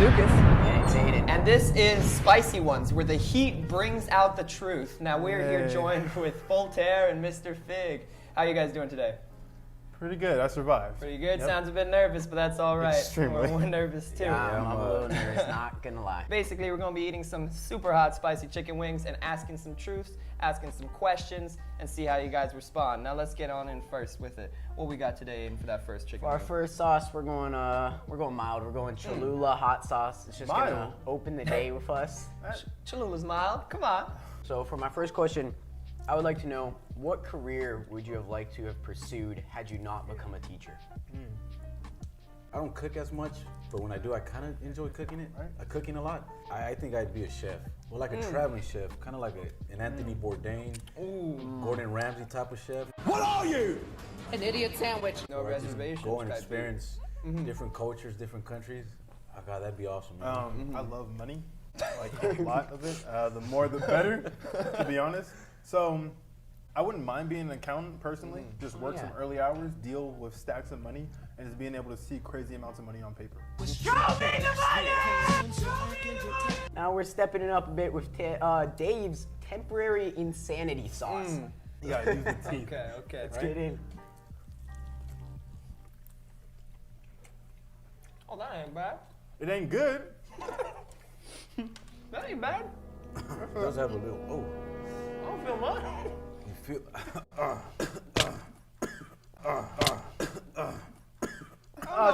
Lucas. And it's Aiden. And this is Spicy Ones, where the heat brings out the truth. Now we're here joined with Voltaire and Mr. Fig. How are you guys doing today? Pretty good. I survived. Pretty good. Yep. Sounds a bit nervous, but that's all right. Extremely. We're nervous too. Yeah, I'm a little nervous, not gonna lie. Basically, we're going to be eating some super hot spicy chicken wings and asking some truths, asking some questions, and see how you guys respond. Now let's get on in first with it. What we got today Aiden, for that first chicken For our wing? first sauce, we're going mild. We're going Cholula hot sauce. It's just gonna Mild? open the day with us. Cholula's mild. Come on. So for my first question, I would like to know, what career would you have liked to have pursued had you not become a teacher? I don't cook as much, but when I do, I kind of enjoy cooking it. I cooking a lot. I think I'd be a chef, or like a traveling chef, kind of like an Anthony Bourdain, Gordon Ramsay type of chef. What are you? An idiot sandwich. No Where I just reservations. go and type experience different cultures, different countries. Oh God, that'd be awesome, man. I love money, like a lot of it. The more the better, to be honest. So I wouldn't mind being an accountant personally. Just work some early hours, deal with stacks of money, and just being able to see crazy amounts of money on paper. Now we're stepping it up a bit with Dave's temporary insanity sauce. You gotta use the teeth. Okay. Let's get in. Oh, that ain't bad. It ain't good. That ain't bad. It does have a little. I don't feel much. You feel?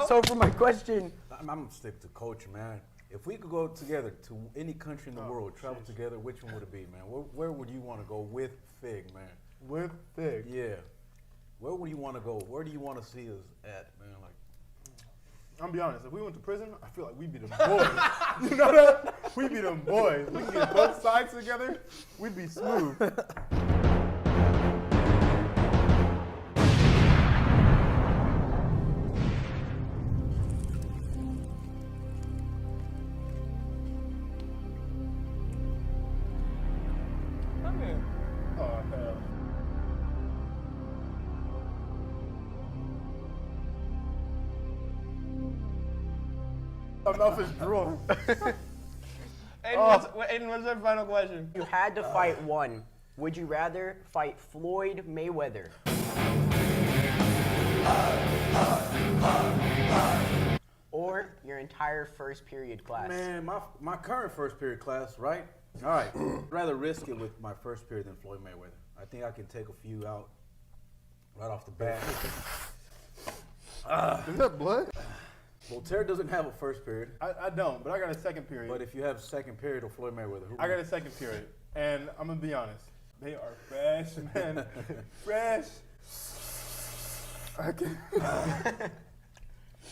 So for my question, I'm gonna stick to culture, man. If we could go together to any country in the world, travel together, which one would it be, man? Where would you want to go with Fig, man? With Fig. Yeah. Where would you want to go? Where do you want to see us at, man? Like, I'm gonna be honest, if we went to prison, I feel like we'd be them boys. You know that? We'd be them boys. We could get both sides together, we'd be smooth. Come here. Oh, hell. My mouth is drooling. Aiden, what's our final question? you had to fight one. Would you rather fight Floyd Mayweather or your entire first period class? man, my current first period class, right? All right. I'd rather risk it with my first period than Floyd Mayweather. I think I can take a few out right off the bat. Is that blood? Voltaire doesn't have a first period, I don't, but I got a second period. but if you have second period of Floyd Mayweather, who I got a second period, and I'm gonna be honest. They are fresh, man. Fresh. I can,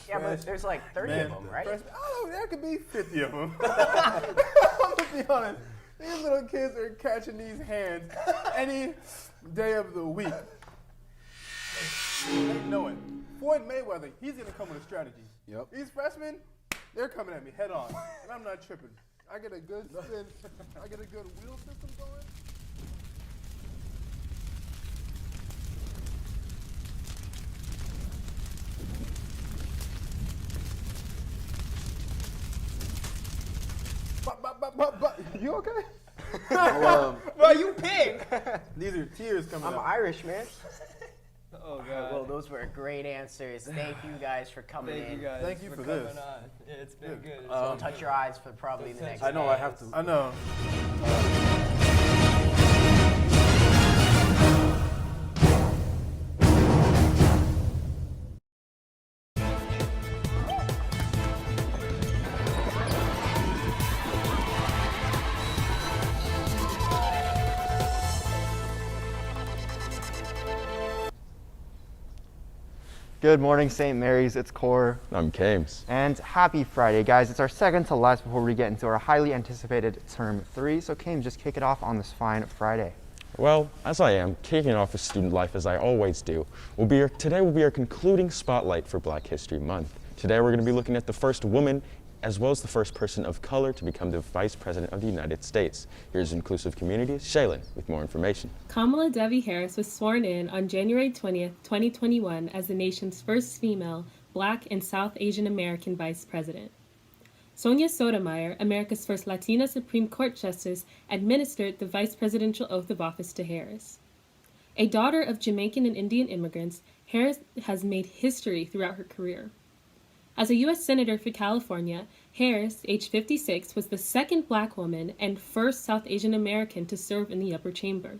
Yeah, but there's like 30 man, of them, right? fresh, oh, there could be 50 of them. I'm gonna be honest. These little kids are catching these hands any day of the week. They know it. Floyd Mayweather, he's gonna come with a strategy. Yep. These freshmen, they're coming at me head on, and I'm not tripping. I get a good spin. I get a good wheel system going. You okay? Bro, you pig! These are tears coming I'm out. Irish, man. Oh, God. Well, those were great answers. Thank you guys for coming Thank in. you guys Thank you for coming this. on. Yeah, it's been good. Don't touch your eyes for probably the next I know day. I have to. I know. Good morning, St. Mary's. It's Core. I'm Kames. And happy Friday, guys. It's our second to last before we get into our highly anticipated term 3. So, Kames, just kick it off on this fine Friday. Well, as I am, kicking off with student life as I always do, today will be our concluding spotlight for Black History Month. Today we're going to be looking at the first woman as well as the first person of color to become the Vice President of the United States. Here's Inclusive Communities, Shaylin, with more information. Kamala Devi Harris was sworn in on January 20th, 2021 as the nation's first female Black and South Asian American Vice President. Sonia Sotomayor, America's first Latina Supreme Court Justice, administered the vice presidential oath of office to Harris. A daughter of Jamaican and Indian immigrants, Harris has made history throughout her career. As a U.S. Senator for California, Harris, age 56, was the second Black woman and first South Asian American to serve in the upper chamber.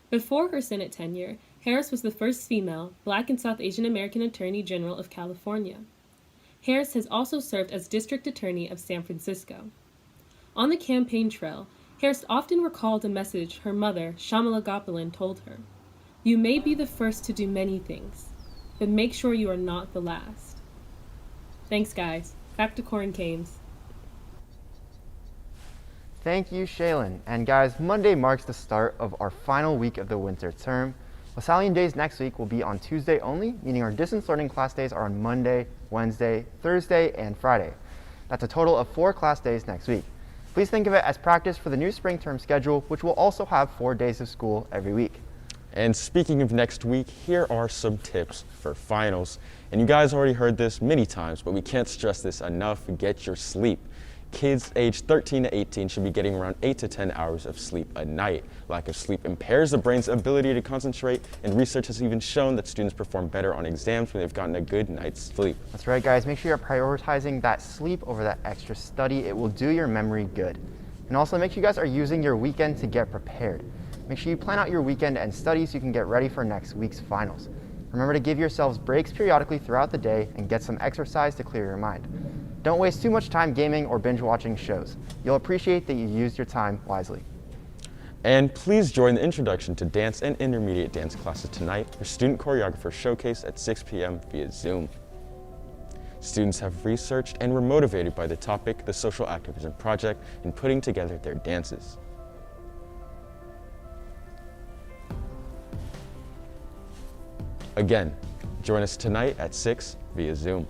Before her Senate tenure, Harris was the first female, Black and South Asian American Attorney General of California. Harris has also served as District Attorney of San Francisco. On the campaign trail, Harris often recalled a message her mother, Shamala Gopalin, told her. You may be the first to do many things, but make sure you are not the last. Thanks, guys. Back to Corin Kames. Thank you, Shaylin. And guys, Monday marks the start of our final week of the winter term. Lasallian days next week will be on Tuesday only, meaning our distance learning class days are on Monday, Wednesday, Thursday, and Friday. That's a total of 4 class days next week. Please think of it as practice for the new spring term schedule, which will also have 4 days of school every week. And speaking of next week, here are some tips for finals. And you guys already heard this many times, but we can't stress this enough. Get your sleep. Kids aged 13 to 18 should be getting around 8 to 10 hours of sleep a night. Lack of sleep impairs the brain's ability to concentrate, and research has even shown that students perform better on exams when they've gotten a good night's sleep. That's right, guys. Make sure you're prioritizing that sleep over that extra study. It will do your memory good. And also make sure you guys are using your weekend to get prepared. Make sure you plan out your weekend and study so you can get ready for next week's finals. Remember to give yourselves breaks periodically throughout the day and get some exercise to clear your mind. Don't waste too much time gaming or binge watching shows. You'll appreciate that you used your time wisely. And please join the introduction to dance and intermediate dance classes tonight for Student Choreographer Showcase at 6 p.m. via Zoom. Students have researched and were motivated by the topic, the Social Activism Project, in putting together their dances. Again, join us tonight at 6 via Zoom.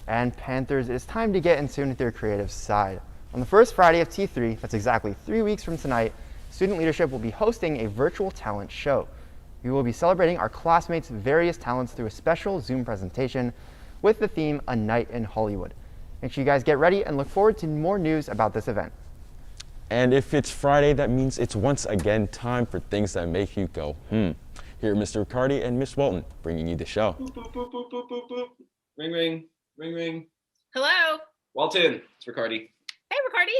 And Panthers, it is time to get in tune with your creative side. On the first Friday of T3, that's exactly 3 weeks from tonight, student leadership will be hosting a virtual talent show. We will be celebrating our classmates' various talents through a special Zoom presentation with the theme, A Night in Hollywood. Make sure you guys get ready and look forward to more news about this event. And if it's Friday, that means it's once again time for things that make you go, Here are Mr. Riccardi and Miss Walton bringing you the show. Boop, boop, boop, boop, boop, boop, boop. Ring, ring, ring, ring. Hello. Walton, it's Riccardi. Hey, Riccardi.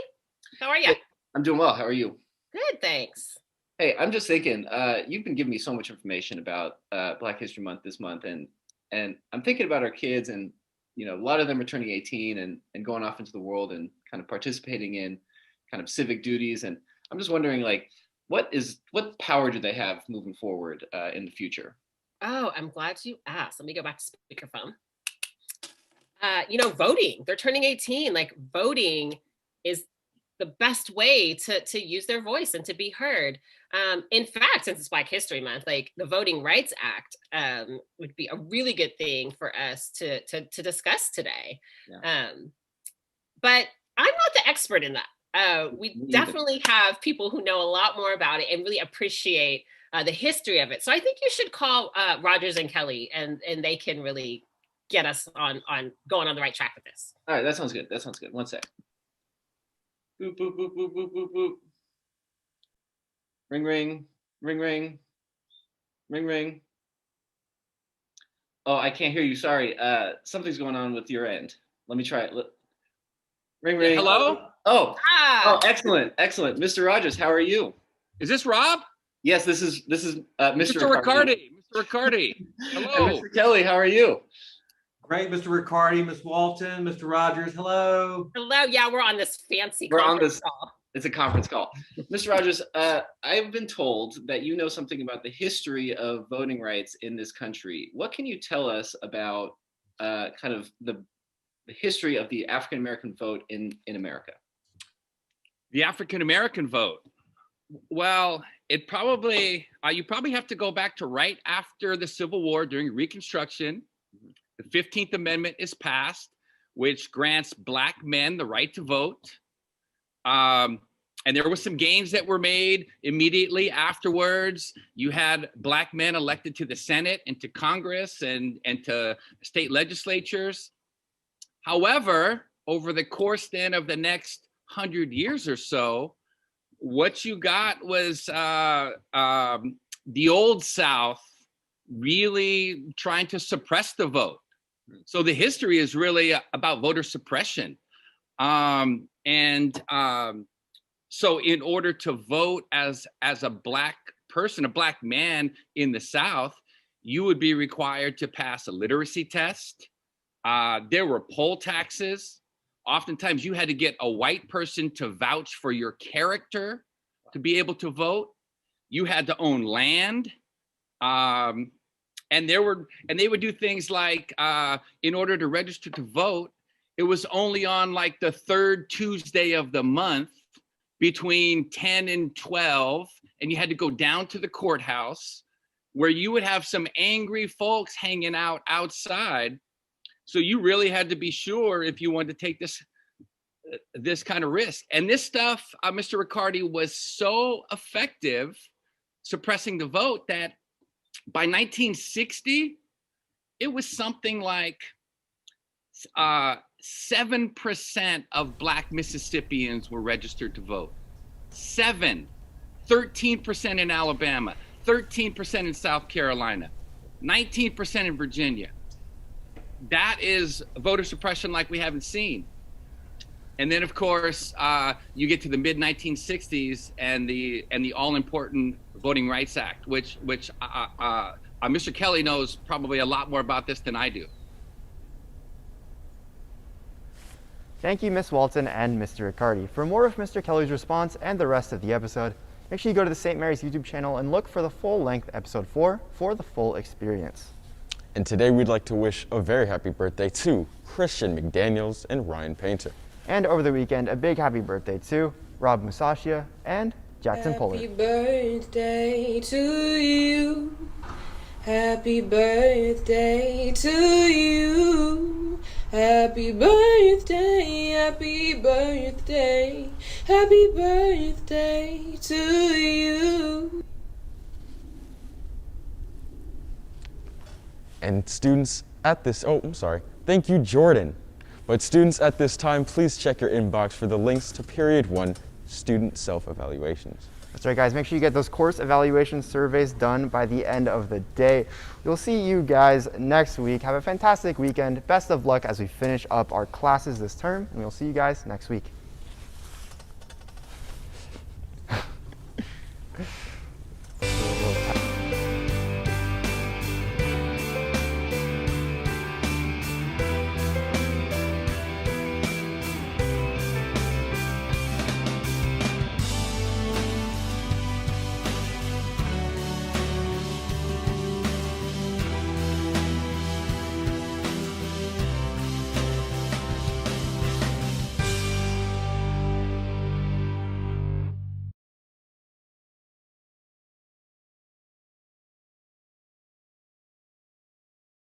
How are you? Hey, I'm doing well. How are you? Good, thanks. Hey, I'm just thinking, you've been giving me so much information about Black History Month this month, and I'm thinking about our kids, and a lot of them are turning 18 and going off into the world and kind of participating in kind of civic duties, and I'm just wondering, what power do they have moving forward in the future? Oh, I'm glad you asked. Let me go back to speakerphone. Voting. They're turning 18. Voting is the best way to use their voice and to be heard. In fact, since it's Black History Month, the Voting Rights Act would be a really good thing for us to discuss today. Yeah. But I'm not the expert in that. We definitely have people who know a lot more about it and really appreciate the history of it. So I think you should call Rogers and Kelly, and they can really get us on going on the right track with this. All right, that sounds good. One sec. Boop, boop, boop, boop, boop, boop, boop. Ring, ring, ring, ring, ring, ring. Oh, I can't hear you. Sorry. Something's going on with your end. Let me try it. Ring, ring. Hello? Oh, excellent. Mr. Rogers, how are you? Is this Rob? Yes, this is Mr. Mr. Riccardi. Mr. Riccardi. Hello. And Mr. Kelly, how are you? Great, Mr. Riccardi, Miss Walton, Mr. Rogers, hello. Hello, yeah, we're on this fancy call. It's a conference call. Mr. Rogers, I've been told that you know something about the history of voting rights in this country. What can you tell us about kind of the history of the African-American vote in America? The African-American vote. Well, you probably have to go back to right after the Civil War during Reconstruction. The 15th Amendment is passed, which grants Black men the right to vote. And there were some gains that were made immediately afterwards. You had Black men elected to the Senate and to Congress and to state legislatures. However, over the course then of the next 100 years or so, what you got was the old South really trying to suppress the vote. So the history is really about voter suppression. So in order to vote as a Black person, a Black man in the South, you would be required to pass a literacy test. There were poll taxes. Oftentimes you had to get a white person to vouch for your character to be able to vote. You had to own land. And they would do things like, in order to register to vote, it was only on like the third Tuesday of the month between 10 and 12, and you had to go down to the courthouse where you would have some angry folks hanging out outside. So you really had to be sure if you wanted to take this kind of risk. And this stuff, Mr. Riccardi, was so effective suppressing the vote that by 1960, it was something like 7% of Black Mississippians were registered to vote. 7, 13% in Alabama, 13% in South Carolina, 19% in Virginia. That is voter suppression like we haven't seen. And then, of course, you get to the mid 1960s and the all important Voting Rights Act, which Mr. Kelly knows probably a lot more about this than I do. Thank you, Ms. Walton and Mr. Riccardi. For more of Mr. Kelly's response and the rest of the episode, make sure you go to the St. Mary's YouTube channel and look for the full-length episode 4 for the full experience. And today we'd like to wish a very happy birthday to Christian McDaniels and Ryan Painter. And over the weekend, a big happy birthday to Rob Musashia and Jackson Puller. Happy birthday to you. Happy birthday to you. Happy birthday, happy birthday, happy birthday to you. And students at this, thank you, Jordan. But students at this time, please check your inbox for the links to Period 1 student self-evaluations. That's right, guys. Make sure you get those course evaluation surveys done by the end of the day. We'll see you guys next week. Have a fantastic weekend. Best of luck as we finish up our classes this term, and we'll see you guys next week.